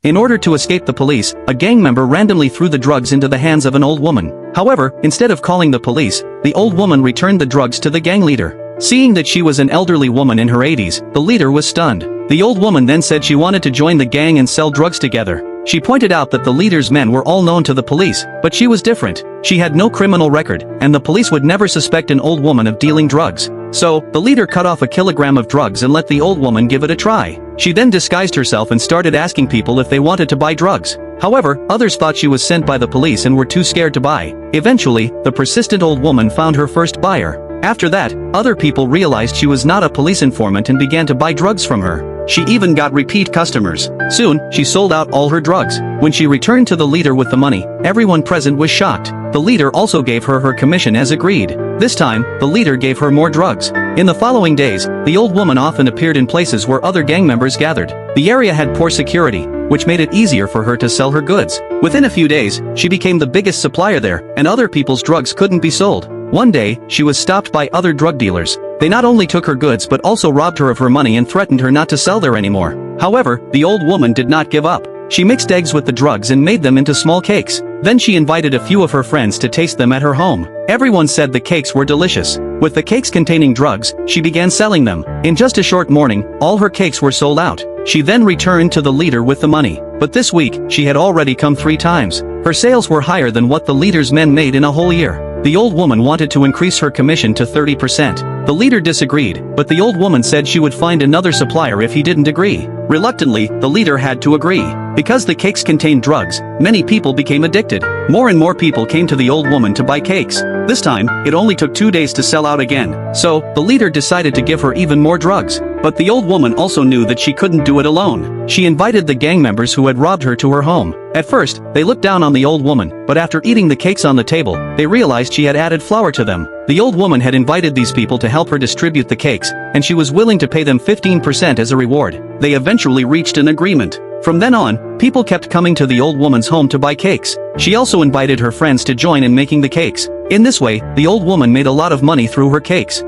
In order to escape the police, a gang member randomly threw the drugs into the hands of an old woman. However, instead of calling the police, the old woman returned the drugs to the gang leader. Seeing that she was an elderly woman in her 80s, the leader was stunned. The old woman then said she wanted to join the gang and sell drugs together. She pointed out that the leader's men were all known to the police, but she was different. She had no criminal record, and the police would never suspect an old woman of dealing drugs. So, the leader cut off a kilogram of drugs and let the old woman give it a try. She then disguised herself and started asking people if they wanted to buy drugs. However, others thought she was sent by the police and were too scared to buy. Eventually, the persistent old woman found her first buyer. After that, other people realized she was not a police informant and began to buy drugs from her. She even got repeat customers. Soon, she sold out all her drugs. When she returned to the leader with the money, everyone present was shocked. The leader also gave her her commission as agreed. This time, the leader gave her more drugs. In the following days, the old woman often appeared in places where other gang members gathered. The area had poor security, which made it easier for her to sell her goods. Within a few days, she became the biggest supplier there, and other people's drugs couldn't be sold. One day, she was stopped by other drug dealers. They not only took her goods but also robbed her of her money and threatened her not to sell there anymore. However, the old woman did not give up. She mixed eggs with the drugs and made them into small cakes. Then she invited a few of her friends to taste them at her home. Everyone said the cakes were delicious. With the cakes containing drugs, she began selling them. In just a short morning, all her cakes were sold out. She then returned to the leader with the money. But this week, she had already come 3 times. Her sales were higher than what the leader's men made in a whole year. The old woman wanted to increase her commission to 30%. The leader disagreed, but the old woman said she would find another supplier if he didn't agree. Reluctantly, the leader had to agree. Because the cakes contained drugs, many people became addicted. More and more people came to the old woman to buy cakes. This time, it only took 2 days to sell out again. So, the leader decided to give her even more drugs. But the old woman also knew that she couldn't do it alone. She invited the gang members who had robbed her to her home. At first, they looked down on the old woman, but after eating the cakes on the table, they realized she had added flour to them. The old woman had invited these people to help her distribute the cakes, and she was willing to pay them 15% as a reward. They eventually reached an agreement. From then on, people kept coming to the old woman's home to buy cakes. She also invited her friends to join in making the cakes. In this way, the old woman made a lot of money through her cakes.